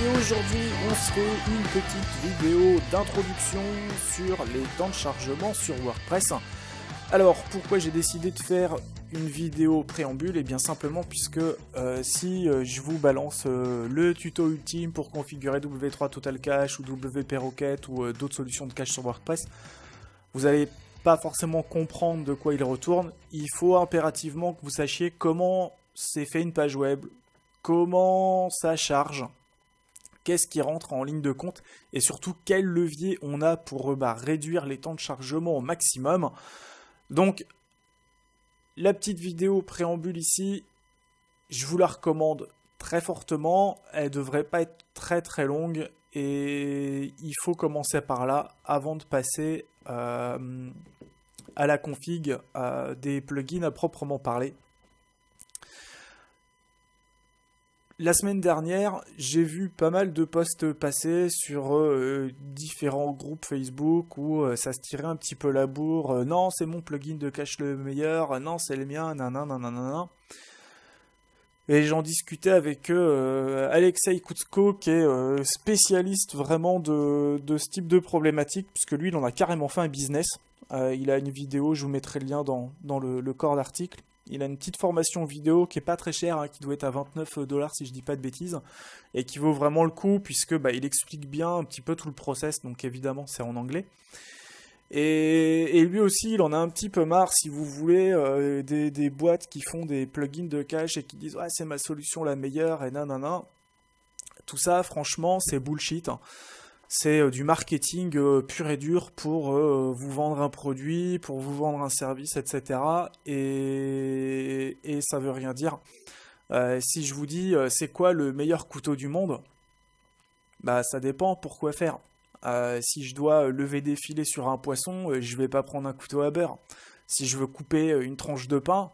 et aujourd'hui on se fait une petite vidéo d'introduction sur les temps de chargement sur WordPress. Alors pourquoi j'ai décidé de faire une vidéo préambule? Et bien simplement puisque si je vous balance le tuto ultime pour configurer W3 Total Cache ou WP Rocket ou d'autres solutions de cache sur WordPress, vous n'allez pas forcément comprendre de quoi il retourne. Il faut impérativement que vous sachiez comment c'est fait une page web, comment ça charge, qu'est-ce qui rentre en ligne de compte et surtout quel levier on a pour réduire les temps de chargement au maximum. Donc la petite vidéo préambule ici, je vous la recommande très fortement. Elle devrait pas être très longue et il faut commencer par là avant de passer à la config des plugins à proprement parler. La semaine dernière, j'ai vu pas mal de posts passer sur différents groupes Facebook où ça se tirait un petit peu la bourre. Non, c'est mon plugin de cache le meilleur. Non, c'est le mien. Nanana. Et j'en discutais avec Alexei Kutsko, qui est spécialiste vraiment de ce type de problématique, puisque lui, il en a carrément fait un business. Il a une vidéo, je vous mettrai le lien dans le corps d'article. Il a une petite formation vidéo qui est pas très chère, qui doit être à 29 $ si je dis pas de bêtises, et qui vaut vraiment le coup puisque il explique bien un petit peu tout le process, donc évidemment c'est en anglais. Et lui aussi, il en a un petit peu marre, si vous voulez, des boîtes qui font des plugins de cache et qui disent ouais, c'est ma solution la meilleure et nanana. Tout ça, franchement, c'est bullshit. C'est du marketing pur et dur pour vous vendre un produit, pour vous vendre un service, etc. Et ça veut rien dire. Si je vous dis c'est quoi le meilleur couteau du monde, ça dépend pour quoi faire. Si je dois lever des filets sur un poisson, je vais pas prendre un couteau à beurre. Si je veux couper une tranche de pain,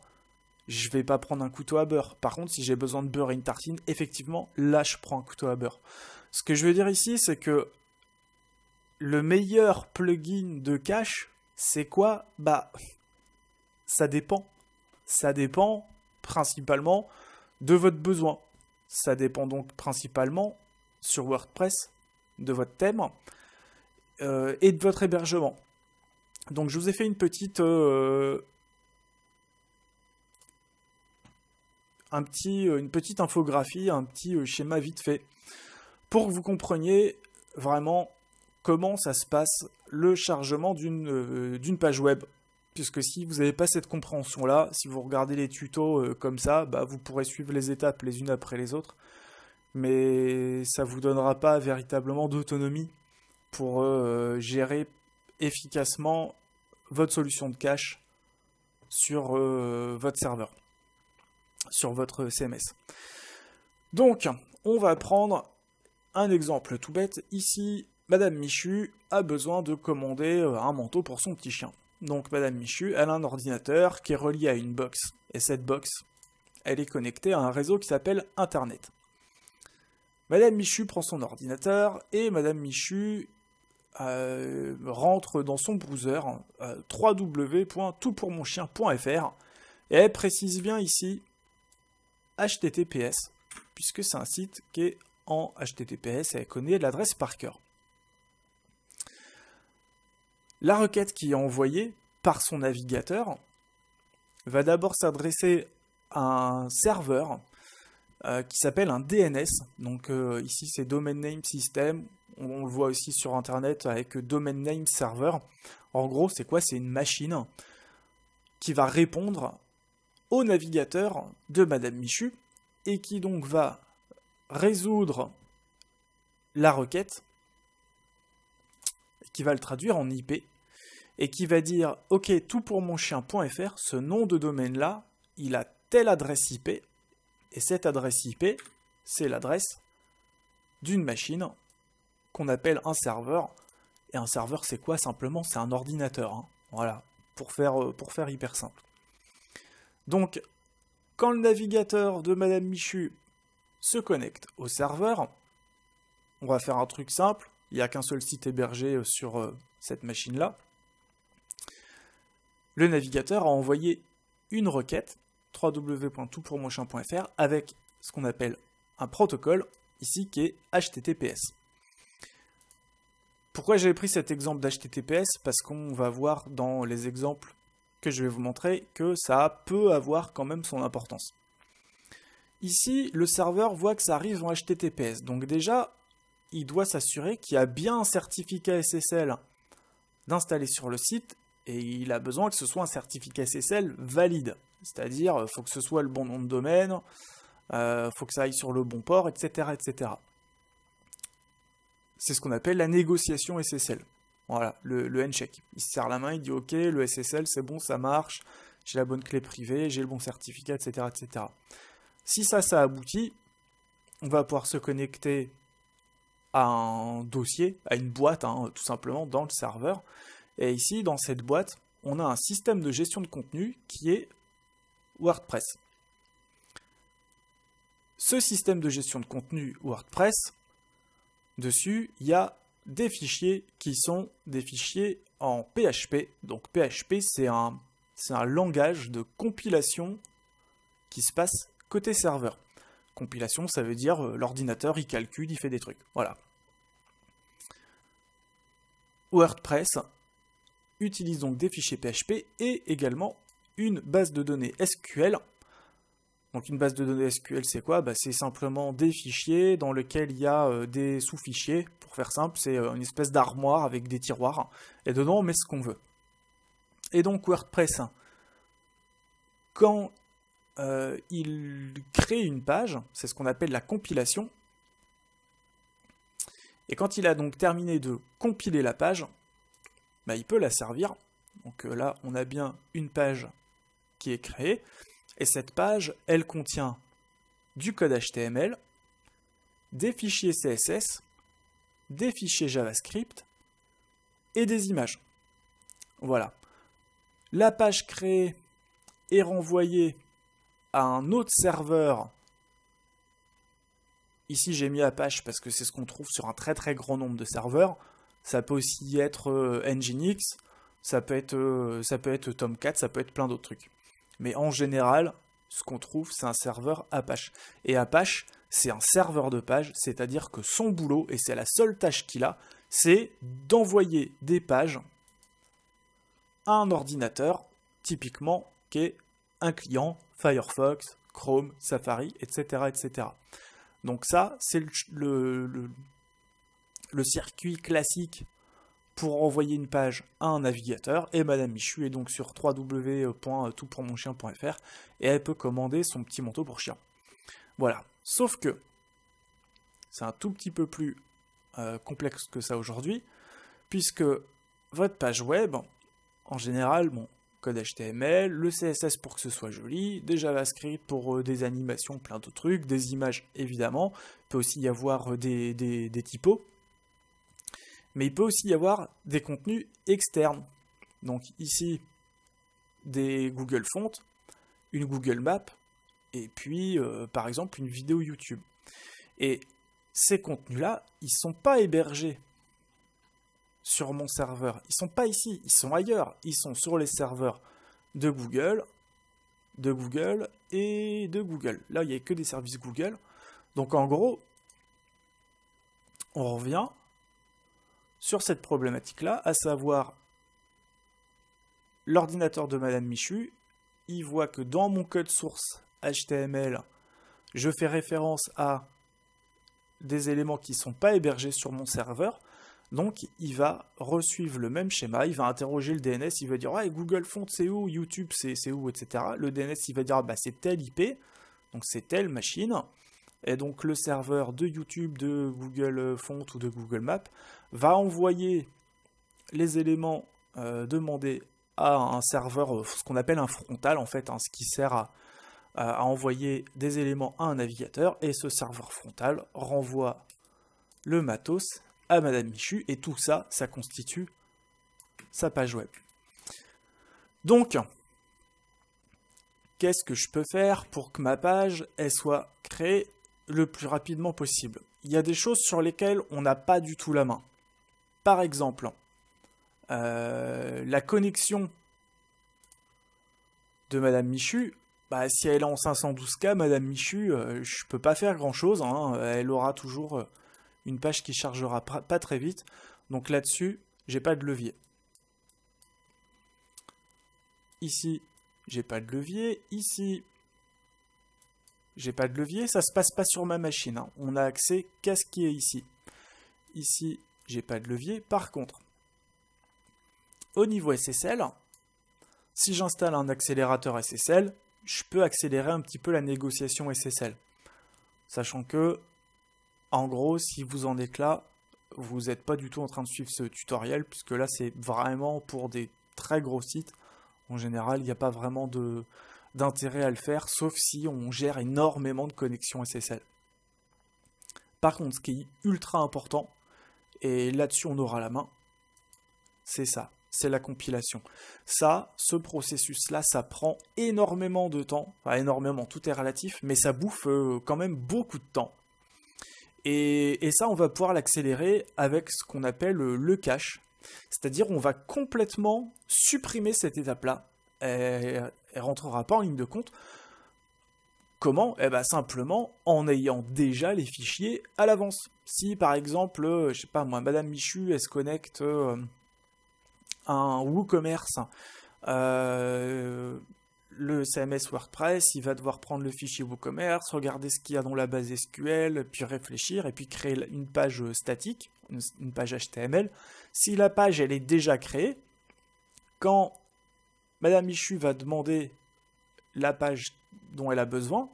je vais pas prendre un couteau à beurre. Par contre, si j'ai besoin de beurre et une tartine, effectivement, là je prends un couteau à beurre. Ce que je veux dire ici, c'est que le meilleur plugin de cache, c'est quoi? Ça dépend. Ça dépend principalement de votre besoin. Ça dépend donc principalement sur WordPress de votre thème et de votre hébergement. Donc je vous ai fait une petite une petite infographie, un petit schéma vite fait pour que vous compreniez vraiment comment ça se passe le chargement d'une page web. Puisque si vous n'avez pas cette compréhension-là, si vous regardez les tutos comme ça, vous pourrez suivre les étapes les unes après les autres, mais ça ne vous donnera pas véritablement d'autonomie pour gérer efficacement votre solution de cache sur votre serveur, sur votre CMS. Donc, on va prendre un exemple tout bête. Ici, Madame Michu a besoin de commander un manteau pour son petit chien. Donc Madame Michu, elle a un ordinateur qui est relié à une box. Et cette box, elle est connectée à un réseau qui s'appelle Internet. Madame Michu prend son ordinateur et Madame Michu rentre dans son browser www.toutpourmonchien.fr et elle précise bien ici HTTPS, puisque c'est un site qui est en HTTPS et elle connaît l'adresse par cœur. La requête qui est envoyée par son navigateur va d'abord s'adresser à un serveur qui s'appelle un DNS. Donc ici c'est Domain Name System. On le voit aussi sur Internet avec Domain Name Server. En gros, c'est quoi? C'est une machine qui va répondre au navigateur de Madame Michu et qui donc va résoudre la requête, qui va le traduire en IP, et qui va dire « Ok, toutpourmonchien.fr, ce nom de domaine-là, il a telle adresse IP, et cette adresse IP, c'est l'adresse d'une machine qu'on appelle un serveur. » Et un serveur, c'est quoi? Simplement, c'est un ordinateur. Voilà, pour faire hyper simple. Donc, quand le navigateur de Madame Michu se connecte au serveur, on va faire un truc simple. Il n'y a qu'un seul site hébergé sur cette machine-là. Le navigateur a envoyé une requête, www.toutpourmonchien.fr, avec ce qu'on appelle un protocole ici qui est HTTPS. Pourquoi j'ai pris cet exemple d'HTTPS? Parce qu'on va voir dans les exemples que je vais vous montrer que ça peut avoir quand même son importance. Ici, le serveur voit que ça arrive en HTTPS, donc déjà, il doit s'assurer qu'il y a bien un certificat SSL d'installer sur le site, et il a besoin que ce soit un certificat SSL valide, c'est-à-dire il faut que ce soit le bon nom de domaine, faut que ça aille sur le bon port, etc. etc. C'est ce qu'on appelle la négociation SSL. Voilà, le handshake. Il se serre la main, il dit ok, le SSL c'est bon, ça marche, j'ai la bonne clé privée, j'ai le bon certificat, etc. etc. Si ça aboutit, on va pouvoir se connecter à un dossier, à une boîte, hein, tout simplement, dans le serveur. Et ici, dans cette boîte, on a un système de gestion de contenu qui est WordPress. Ce système de gestion de contenu WordPress, dessus, il y a des fichiers qui sont des fichiers en PHP. Donc PHP, c'est un langage de compilation qui se passe côté serveur. Compilation, ça veut dire l'ordinateur, il calcule, il fait des trucs. Voilà. WordPress utilise donc des fichiers PHP et également une base de données SQL. Donc une base de données SQL, c'est quoi? C'est simplement des fichiers dans lesquels il y a des sous-fichiers. Pour faire simple, c'est une espèce d'armoire avec des tiroirs. Et dedans, on met ce qu'on veut. Et donc WordPress, quand il crée une page, c'est ce qu'on appelle la compilation. Et quand il a donc terminé de compiler la page, il peut la servir. Donc là, on a bien une page qui est créée. Et cette page, elle contient du code HTML, des fichiers CSS, des fichiers JavaScript et des images. Voilà. La page créée est renvoyée à un autre serveur. Ici, j'ai mis Apache parce que c'est ce qu'on trouve sur un très très grand nombre de serveurs. Ça peut aussi être Nginx, ça peut être Tomcat, ça peut être plein d'autres trucs. Mais en général, ce qu'on trouve, c'est un serveur Apache. Et Apache, c'est un serveur de page, c'est-à-dire que son boulot, et c'est la seule tâche qu'il a, c'est d'envoyer des pages à un ordinateur, typiquement, qui est un client, Firefox, Chrome, Safari, etc. etc. Donc ça, c'est le circuit classique pour envoyer une page à un navigateur, et Madame Michu est donc sur www.toutpourmonchien.fr et elle peut commander son petit manteau pour chien. Voilà. Sauf que c'est un tout petit peu plus complexe que ça aujourd'hui, puisque votre page web, en général, code HTML, le CSS pour que ce soit joli, des JavaScript pour des animations, plein d'autres trucs, des images évidemment, il peut aussi y avoir des typos, mais il peut aussi y avoir des contenus externes. Donc ici, des Google Fonts, une Google Map, et puis par exemple une vidéo YouTube. Et ces contenus-là, ils ne sont pas hébergés sur mon serveur. Ils ne sont pas ici, ils sont ailleurs. Ils sont sur les serveurs de Google et de Google. Là, il n'y a que des services Google. Donc en gros, on revient sur cette problématique-là, à savoir l'ordinateur de Madame Michu, il voit que dans mon code source HTML, je fais référence à des éléments qui ne sont pas hébergés sur mon serveur, donc il va resuivre le même schéma, il va interroger le DNS, il va dire ah, Google Fonts c'est où, YouTube c'est où, etc. Le DNS il va dire c'est telle IP, donc c'est telle machine, et donc le serveur de YouTube, de Google Fonts ou de Google Maps va envoyer les éléments demandés à un serveur, ce qu'on appelle un frontal en fait, ce qui sert à envoyer des éléments à un navigateur, et ce serveur frontal renvoie le matos à Madame Michu, et tout ça, ça constitue sa page web. Donc, qu'est-ce que je peux faire pour que ma page elle soit créée le plus rapidement possible? Il y a des choses sur lesquelles on n'a pas du tout la main. Par exemple, la connexion de Madame Michu, bah, si elle est en 512K, Madame Michu, je peux pas faire grand-chose, hein. Elle aura toujours une page qui chargera pas très vite. Donc là-dessus, j'ai pas de levier. Ici, j'ai pas de levier. Ici, j'ai pas de levier. Ça se passe pas sur ma machine, hein. On a accès qu'à ce qui est ici. Ici, j'ai pas de levier. Par contre, au niveau SSL, si j'installe un accélérateur SSL, je peux accélérer un petit peu la négociation SSL. Sachant que, en gros, si vous en êtes là, vous n'êtes pas du tout en train de suivre ce tutoriel, puisque là, c'est vraiment pour des très gros sites. En général, il n'y a pas vraiment d'intérêt à le faire, sauf si on gère énormément de connexions SSL. Par contre, ce qui est ultra important, et là-dessus on aura la main, c'est ça, c'est la compilation. Ça, ce processus-là, ça prend énormément de temps, enfin énormément, tout est relatif, mais ça bouffe quand même beaucoup de temps. Et ça, on va pouvoir l'accélérer avec ce qu'on appelle le cache. C'est-à-dire, on va complètement supprimer cette étape-là. Elle ne rentrera pas en ligne de compte. Comment? Eh ben, simplement en ayant déjà les fichiers à l'avance. Si, par exemple, je sais pas moi, Madame Michu, elle se connecte à un WooCommerce, le CMS WordPress, il va devoir prendre le fichier WooCommerce, regarder ce qu'il y a dans la base SQL, puis réfléchir, et puis créer une page statique, une page HTML. Si la page, elle est déjà créée, quand Madame Michu va demander la page dont elle a besoin,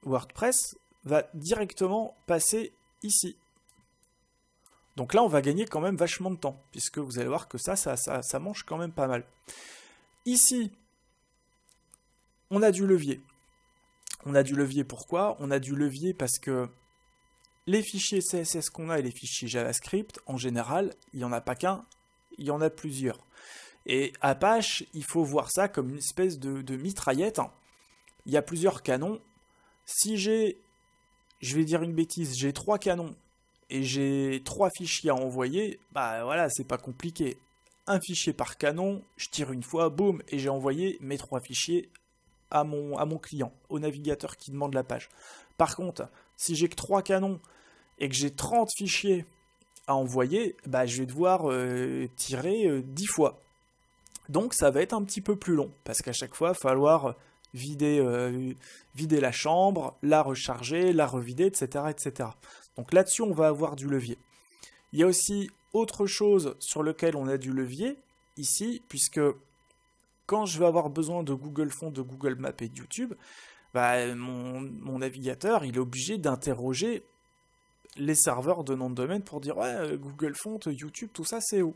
WordPress va directement passer ici. Donc là, on va gagner quand même vachement de temps, puisque vous allez voir que ça mange quand même pas mal. Ici, on a du levier. On a du levier pourquoi? On a du levier parce que les fichiers CSS qu'on a et les fichiers JavaScript, en général, il n'y en a pas qu'un, il y en a plusieurs. Et Apache, il faut voir ça comme une espèce de mitraillette. Il y a plusieurs canons. Si j'ai, je vais dire une bêtise, j'ai 3 canons et j'ai 3 fichiers à envoyer, bah voilà, c'est pas compliqué. Un fichier par canon, je tire une fois, boum, et j'ai envoyé mes 3 fichiers à mon client, au navigateur qui demande la page. Par contre, si j'ai que 3 canons et que j'ai 30 fichiers à envoyer, bah je vais devoir tirer 10 fois. Donc ça va être un petit peu plus long, parce qu'à chaque fois, il va falloir vider la chambre, la recharger, la revider, etc., etc. Donc là-dessus, on va avoir du levier. Il y a aussi autre chose sur lequel on a du levier, ici, puisque quand je vais avoir besoin de Google Fonts, de Google Maps et de YouTube, bah, mon navigateur, il est obligé d'interroger les serveurs de nom de domaine pour dire « Ouais, Google Fonts, YouTube, tout ça, c'est où ?»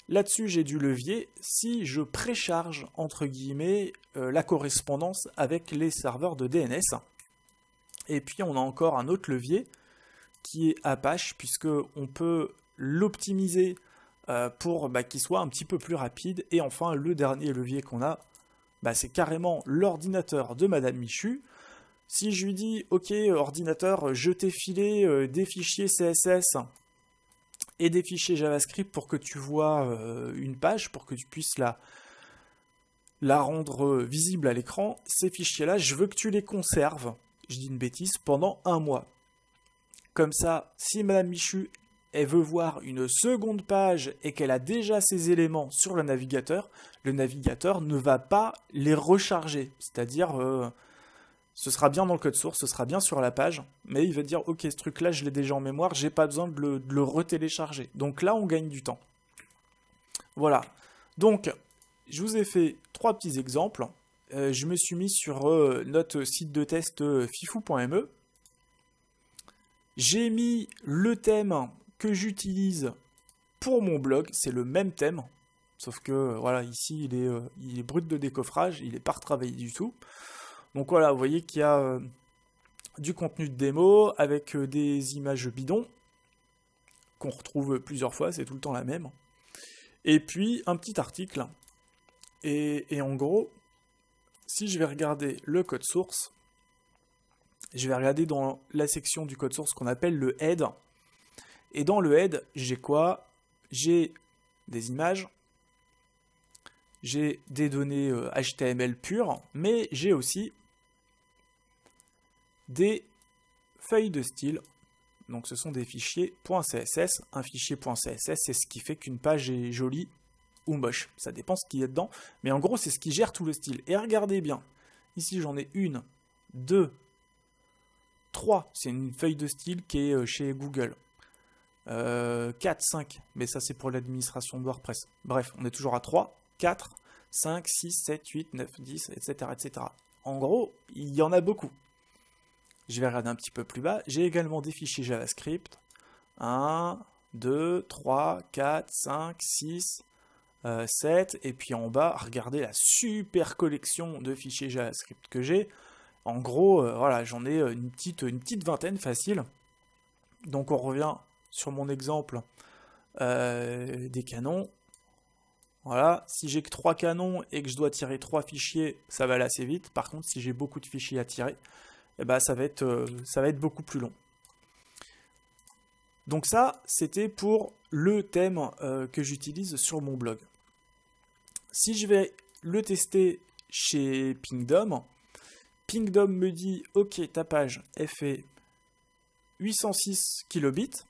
Là-dessus, j'ai du levier si je précharge, entre guillemets, la correspondance avec les serveurs de DNS. Et puis, on a encore un autre levier qui est Apache, puisqu'on peut l'optimiser pour qu'il soit un petit peu plus rapide. Et enfin, le dernier levier qu'on a, c'est carrément l'ordinateur de Madame Michu. Si je lui dis « Ok, ordinateur, je t'ai filé des fichiers CSS et des fichiers JavaScript pour que tu vois une page, pour que tu puisses la rendre visible à l'écran, ces fichiers-là, je veux que tu les conserves, je dis une bêtise, pendant 1 mois. Comme ça, si Madame Michu, elle veut voir une seconde page et qu'elle a déjà ces éléments sur le navigateur ne va pas les recharger. C'est-à-dire, ce sera bien dans le code source, ce sera bien sur la page, mais il va dire, ok, ce truc-là, je l'ai déjà en mémoire, j'ai pas besoin de le retélécharger. Donc là, on gagne du temps. Voilà. Donc, je vous ai fait 3 petits exemples. Je me suis mis sur notre site de test fifou.me. J'ai mis le thème que j'utilise pour mon blog, c'est le même thème, sauf que voilà, ici il est brut de décoffrage, il n'est pas retravaillé du tout. Donc voilà, vous voyez qu'il y a du contenu de démo avec des images bidons qu'on retrouve plusieurs fois, c'est tout le temps la même. Et puis un petit article. Et en gros, si je vais regarder le code source, je vais regarder dans la section du code source qu'on appelle le head. Et dans le head, j'ai quoi? J'ai des images, j'ai des données HTML pures, mais j'ai aussi des feuilles de style. Donc ce sont des fichiers .css. Un fichier .css, c'est ce qui fait qu'une page est jolie ou moche. Ça dépend ce qu'il y a dedans. Mais en gros, c'est ce qui gère tout le style. Et regardez bien. Ici, j'en ai 1, 2, 3. C'est une feuille de style qui est chez Google. 4, 5. Mais ça, c'est pour l'administration de WordPress. Bref, on est toujours à 3, 4, 5, 6, 7, 8, 9, 10, etc., etc. En gros, il y en a beaucoup. Je vais regarder un petit peu plus bas. J'ai également des fichiers JavaScript. 1, 2, 3, 4, 5, 6, 7. Et puis en bas, regardez la super collection de fichiers JavaScript que j'ai. En gros, voilà, j'en ai une petite vingtaine facile. Donc on revient sur mon exemple des canons. Voilà, si j'ai que 3 canons et que je dois tirer 3 fichiers, ça va aller assez vite. Par contre, si j'ai beaucoup de fichiers à tirer, eh ben, ça va être beaucoup plus long. Donc ça, c'était pour le thème que j'utilise sur mon blog. Si je vais le tester chez Pingdom, Pingdom me dit « Ok, ta page, elle fait 806 kilobits.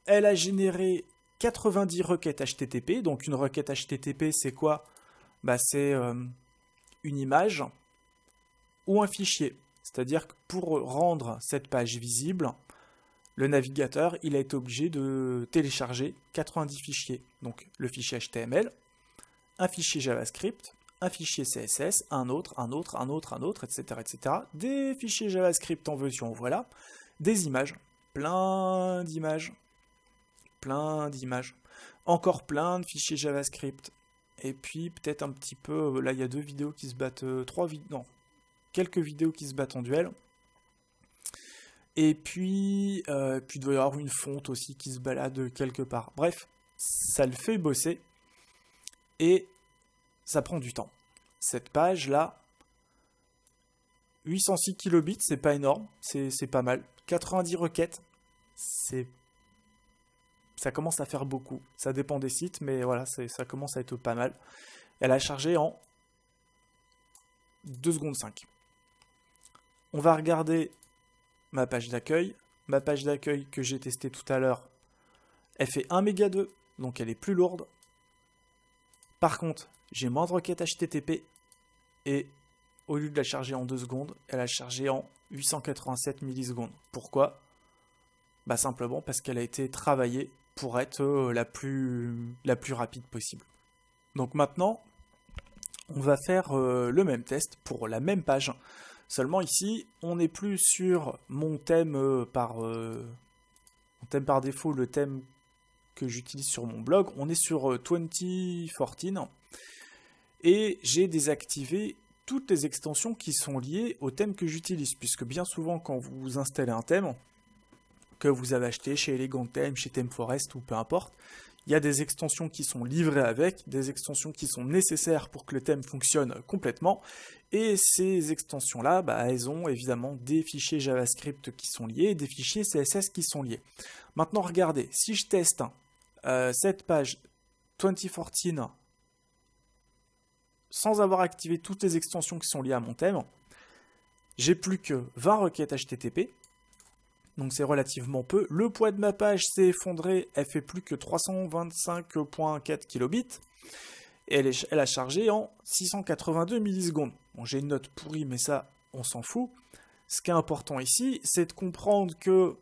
Elle a généré 90 requêtes HTTP. » Donc une requête HTTP, c'est quoi? Bah, c'est une image ou un fichier. C'est-à-dire que pour rendre cette page visible, le navigateur il a été obligé de télécharger 90 fichiers. Donc le fichier HTML, un fichier JavaScript, un fichier CSS, un autre, etc., etc. Des fichiers JavaScript en version, voilà. Des images, plein d'images, encore plein de fichiers JavaScript. Et puis peut-être un petit peu, là il y a 2 vidéos qui se battent, quelques vidéos qui se battent en duel. Et puis il doit y avoir une fonte aussi qui se balade quelque part. Bref, ça le fait bosser. Et ça prend du temps. Cette page-là, 806 kilobits, c'est pas énorme, c'est pas mal. 90 requêtes, ça commence à faire beaucoup. Ça dépend des sites, mais voilà, ça commence à être pas mal. Elle a chargé en 2 secondes 5. On va regarder ma page d'accueil. Ma page d'accueil que j'ai testée tout à l'heure, elle fait 1 méga 2, donc elle est plus lourde. Par contre, j'ai moins de requêtes HTTP et au lieu de la charger en 2 secondes, elle a chargé en 887 millisecondes. Pourquoi? Bah simplement parce qu'elle a été travaillée pour être la plus rapide possible. Donc maintenant, on va faire le même test pour la même page. Seulement ici, on n'est plus sur mon thème par défaut, le thème que j'utilise sur mon blog. On est sur 2014 et j'ai désactivé toutes les extensions qui sont liées au thème que j'utilise, puisque bien souvent quand vous installez un thème que vous avez acheté chez Elegant Theme, chez ThemeForest ou peu importe, il y a des extensions qui sont livrées avec, des extensions qui sont nécessaires pour que le thème fonctionne complètement, et ces extensions-là, bah, elles ont évidemment des fichiers JavaScript qui sont liés, et des fichiers CSS qui sont liés. Maintenant, regardez, si je teste cette page 2014 sans avoir activé toutes les extensions qui sont liées à mon thème, j'ai plus que 20 requêtes HTTP, donc c'est relativement peu. Le poids de ma page s'est effondré, elle fait plus que 325.4 kilobits, et elle a chargé en 682 millisecondes. Bon, j'ai une note pourrie, mais ça, on s'en fout. Ce qui est important ici, c'est de comprendre que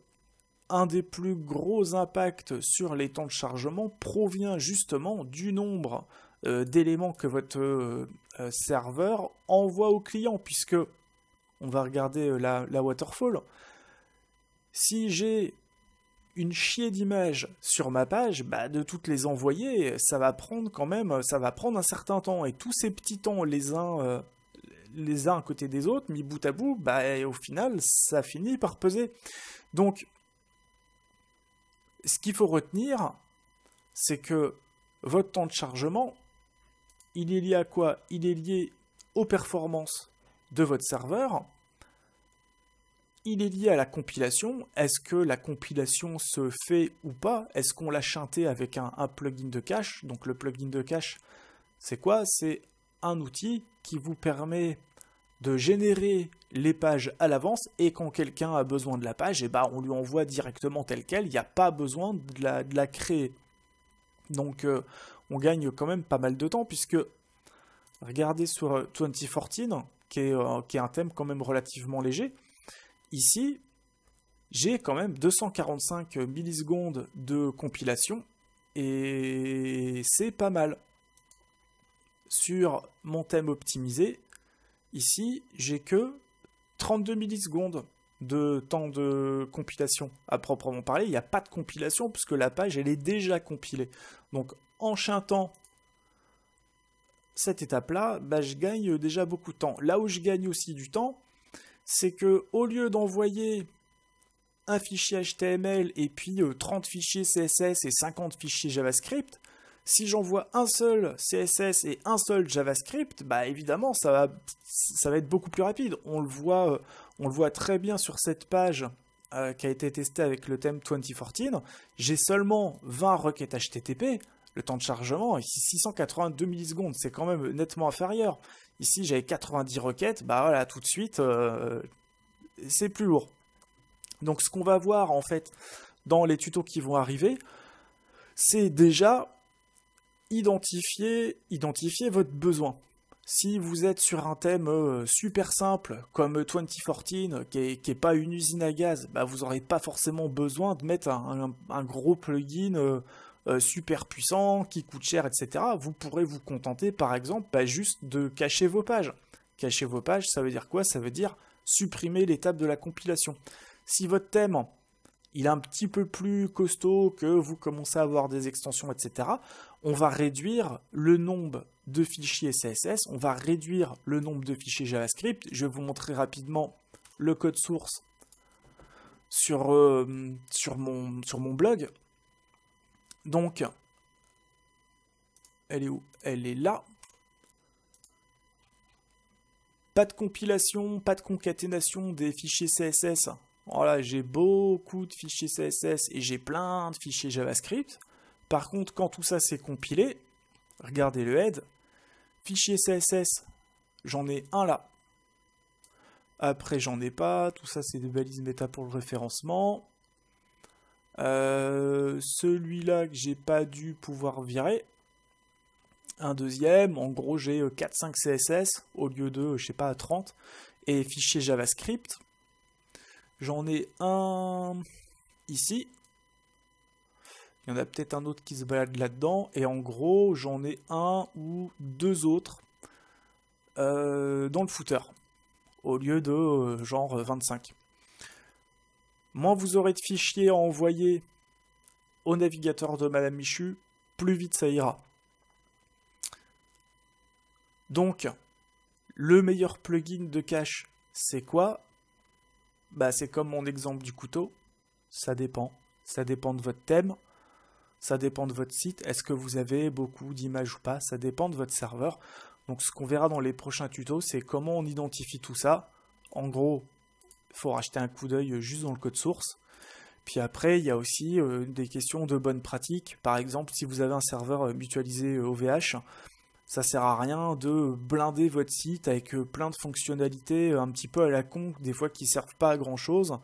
un des plus gros impacts sur les temps de chargement provient justement du nombre d'éléments que votre serveur envoie au client, puisque on va regarder la waterfall. Si j'ai une chier d'images sur ma page, bah, de toutes les envoyer, ça va prendre un certain temps. Et tous ces petits temps, les uns à côté des autres, mis bout à bout, bah, au final, ça finit par peser. Donc, ce qu'il faut retenir, c'est que votre temps de chargement, il est lié à quoi? Il est lié aux performances de votre serveur. il est lié à la compilation. Est-ce que la compilation se fait ou pas? Est-ce qu'on l'a chanté avec un plugin de cache? Donc le plugin de cache, c'est quoi? C'est un outil qui vous permet de générer les pages à l'avance, et quand quelqu'un a besoin de la page, on lui envoie directement telle quelle, il n'y a pas besoin de la créer. Donc on gagne quand même pas mal de temps, puisque regardez sur 2014, qui est un thème quand même relativement léger, ici j'ai quand même 245 millisecondes de compilation, et c'est pas mal. Sur mon thème optimisé, ici, j'ai que 32 millisecondes de temps de compilation. À proprement parler, il n'y a pas de compilation puisque la page, elle est déjà compilée. Donc, en chantant cette étape-là, je gagne déjà beaucoup de temps. Là où je gagne aussi du temps, c'est que au lieu d'envoyer un fichier HTML et puis 30 fichiers CSS et 50 fichiers JavaScript, si j'envoie un seul CSS et un seul JavaScript, évidemment, ça va être beaucoup plus rapide. On le voit très bien sur cette page qui a été testée avec le thème 2014. J'ai seulement 20 requêtes HTTP. Le temps de chargement, ici 682 millisecondes, c'est quand même nettement inférieur. Ici, j'avais 90 requêtes, voilà, tout de suite, c'est plus lourd. Donc, ce qu'on va voir, en fait, dans les tutos qui vont arriver, c'est déjà identifier votre besoin. Si vous êtes sur un thème super simple comme 2014 qui est pas une usine à gaz, vous n'aurez pas forcément besoin de mettre un gros plugin super puissant qui coûte cher, etc. Vous pourrez vous contenter par exemple juste de cacher vos pages. Cacher vos pages, ça veut dire quoi? Ça veut dire supprimer l'étape de la compilation. Si votre thème il est un petit peu plus costaud, que vous commencez à avoir des extensions, etc., on va réduire le nombre de fichiers CSS, on va réduire le nombre de fichiers JavaScript. Je vais vous montrer rapidement le code source sur mon blog. Donc, elle est où? Elle est là. Pas de compilation, pas de concaténation des fichiers CSS. Voilà, j'ai beaucoup de fichiers CSS et j'ai plein de fichiers JavaScript. Par contre, quand tout ça s'est compilé, regardez le head, fichier CSS, j'en ai un là. Après, j'en ai pas. Tout ça, c'est des balises méta pour le référencement. Celui-là que j'ai pas dû pouvoir virer. Un deuxième, en gros, j'ai 4-5 CSS au lieu de, je sais pas, 30. Et fichier JavaScript. J'en ai un ici. Il y en a peut-être un autre qui se balade là-dedans. Et en gros, j'en ai un ou deux autres dans le footer. Au lieu de genre 25. Moins vous aurez de fichiers à envoyer au navigateur de Madame Michu, plus vite ça ira. Donc, le meilleur plugin de cache, c'est quoi? C'est comme mon exemple du couteau, ça dépend. Ça dépend de votre thème, ça dépend de votre site. Est-ce que vous avez beaucoup d'images ou pas? Ça dépend de votre serveur. Donc ce qu'on verra dans les prochains tutos, c'est comment on identifie tout ça. En gros, il faut racheter un coup d'œil juste dans le code source. Puis après, il y a aussi des questions de bonne pratique. Par exemple, si vous avez un serveur mutualisé OVH, ça sert à rien de blinder votre site avec plein de fonctionnalités un petit peu à la con, des fois qui servent pas à grand chose.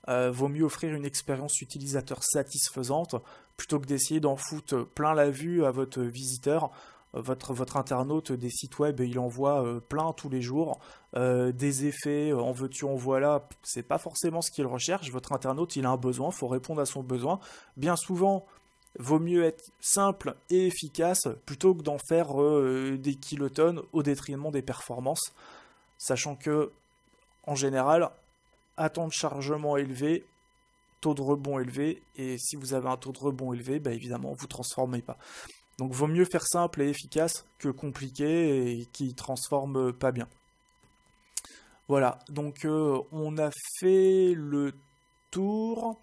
Vaut mieux offrir une expérience utilisateur satisfaisante plutôt que d'essayer d'en foutre plein la vue à votre visiteur. Votre internaute des sites web, il envoie plein tous les jours, des effets, en veux-tu, en voilà, c'est pas forcément ce qu'il recherche. Votre internaute, il a un besoin, il faut répondre à son besoin. Bien souvent, vaut mieux être simple et efficace plutôt que d'en faire des kilotonnes au détriment des performances, sachant que, en général, à temps de chargement élevé, taux de rebond élevé, et si vous avez un taux de rebond élevé, évidemment, vous ne transformez pas. Donc, vaut mieux faire simple et efficace que compliqué et qui transforme pas bien. Voilà, donc on a fait le tour.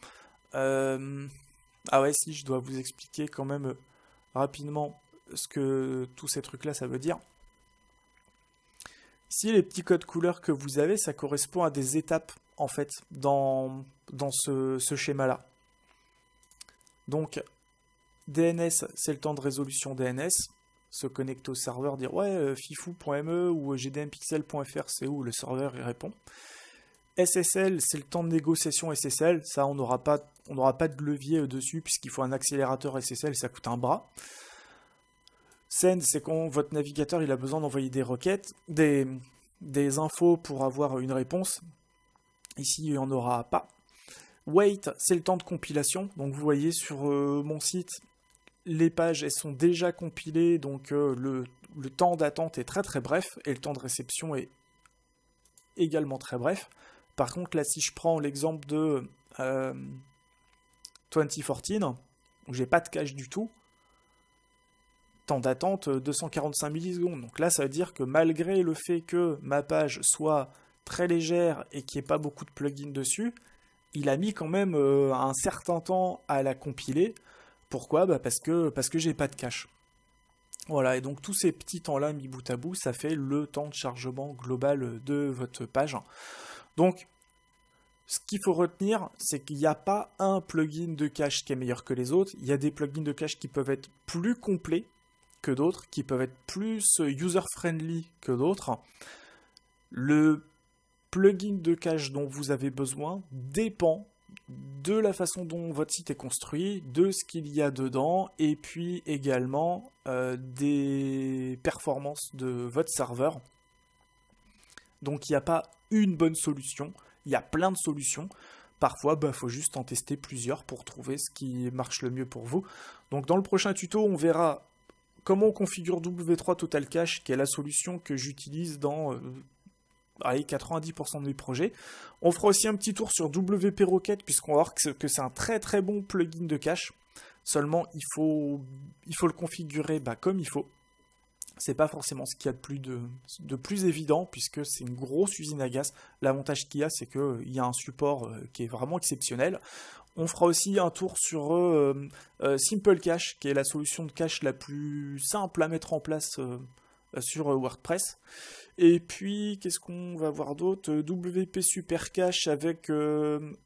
Ah ouais, si, je dois vous expliquer quand même rapidement ce que tous ces trucs-là, ça veut dire. Ici, les petits codes couleurs que vous avez, ça correspond à des étapes, en fait, dans ce schéma-là. Donc, DNS, c'est le temps de résolution DNS. Se connecter au serveur, dire ouais, fifou.me ou gdmpixel.fr, c'est où le serveur il répond. SSL, c'est le temps de négociation SSL. Ça, on n'aura pas de levier dessus puisqu'il faut un accélérateur SSL, ça coûte un bras. Send, c'est quand votre navigateur il a besoin d'envoyer des requêtes, des infos pour avoir une réponse. Ici, il n'y en aura pas. Wait, c'est le temps de compilation. Donc, vous voyez sur mon site, les pages elles sont déjà compilées, donc le temps d'attente est très très bref, et le temps de réception est également très bref. Par contre, là, si je prends l'exemple de 2014, où j'ai pas de cache du tout, temps d'attente 245 millisecondes. Donc là, ça veut dire que malgré le fait que ma page soit très légère et qu'il n'y ait pas beaucoup de plugins dessus, il a mis quand même un certain temps à la compiler. Pourquoi ? Parce que j'ai pas de cache. Voilà, et donc tous ces petits temps-là mis bout à bout, ça fait le temps de chargement global de votre page. Donc, ce qu'il faut retenir, c'est qu'il n'y a pas un plugin de cache qui est meilleur que les autres. Il y a des plugins de cache qui peuvent être plus complets que d'autres, qui peuvent être plus user-friendly que d'autres. Le plugin de cache dont vous avez besoin dépend de la façon dont votre site est construit, de ce qu'il y a dedans, et puis également des performances de votre serveur. Donc il n'y a pas une bonne solution, il y a plein de solutions. Parfois, faut juste en tester plusieurs pour trouver ce qui marche le mieux pour vous. Donc dans le prochain tuto, on verra comment on configure W3 Total Cache, qui est la solution que j'utilise dans 90% de mes projets. On fera aussi un petit tour sur WP Rocket, puisqu'on va voir que c'est un très très bon plugin de cache. Seulement, il faut le configurer comme il faut. C'est pas forcément ce qu'il y a de plus évident, puisque c'est une grosse usine à gaz. L'avantage qu'il y a, c'est qu'il y a un support qui est vraiment exceptionnel. On fera aussi un tour sur Simple Cache, qui est la solution de cache la plus simple à mettre en place sur WordPress. Et puis, qu'est-ce qu'on va voir d'autre ? WP Super Cache avec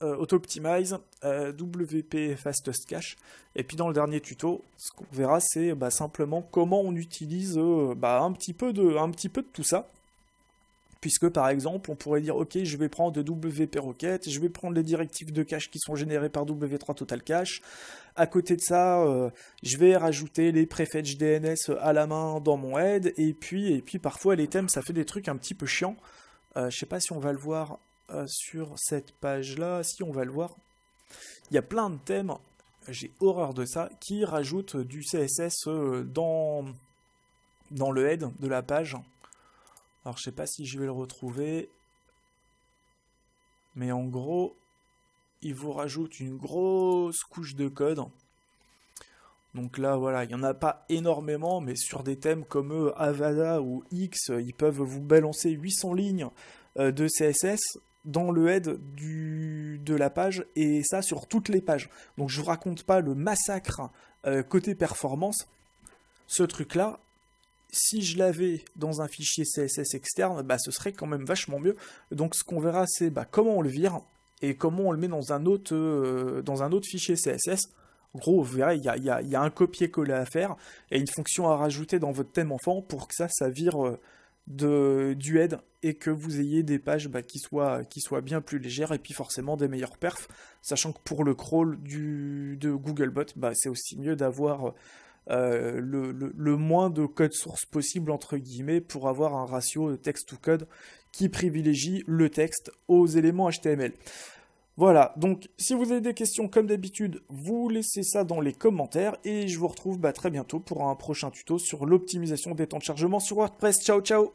Auto-Optimize, WP Fastest Cache. Et puis dans le dernier tuto, ce qu'on verra, c'est simplement comment on utilise un petit peu de tout ça. Puisque par exemple, on pourrait dire, ok, je vais prendre WP Rocket, je vais prendre les directives de cache qui sont générées par W3 Total Cache. À côté de ça, je vais rajouter les prefetch DNS à la main dans mon head. Et puis parfois, les thèmes, ça fait des trucs un petit peu chiants. Je sais pas si on va le voir sur cette page-là. Si, on va le voir. Il y a plein de thèmes, j'ai horreur de ça, qui rajoutent du CSS dans le head de la page. Alors, je sais pas si je vais le retrouver, mais en gros, il vous rajoute une grosse couche de code. Donc là, voilà, il n'y en a pas énormément, mais sur des thèmes comme Avada ou X, ils peuvent vous balancer 800 lignes de CSS dans le head de la page, et ça sur toutes les pages. Donc je vous raconte pas le massacre côté performance. Ce truc-là, si je l'avais dans un fichier CSS externe, ce serait quand même vachement mieux. Donc ce qu'on verra, c'est comment on le vire et comment on le met dans un autre fichier CSS. En gros, vous verrez, il y a un copier-coller à faire et une fonction à rajouter dans votre thème enfant pour que ça vire du head et que vous ayez des pages qui soient bien plus légères et puis forcément des meilleurs perfs, sachant que pour le crawl de Googlebot, c'est aussi mieux d'avoir le moins de code source possible entre guillemets pour avoir un ratio texte to code qui privilégie le texte aux éléments HTML. Voilà, donc si vous avez des questions comme d'habitude, vous laissez ça dans les commentaires et je vous retrouve très bientôt pour un prochain tuto sur l'optimisation des temps de chargement sur WordPress. Ciao ciao.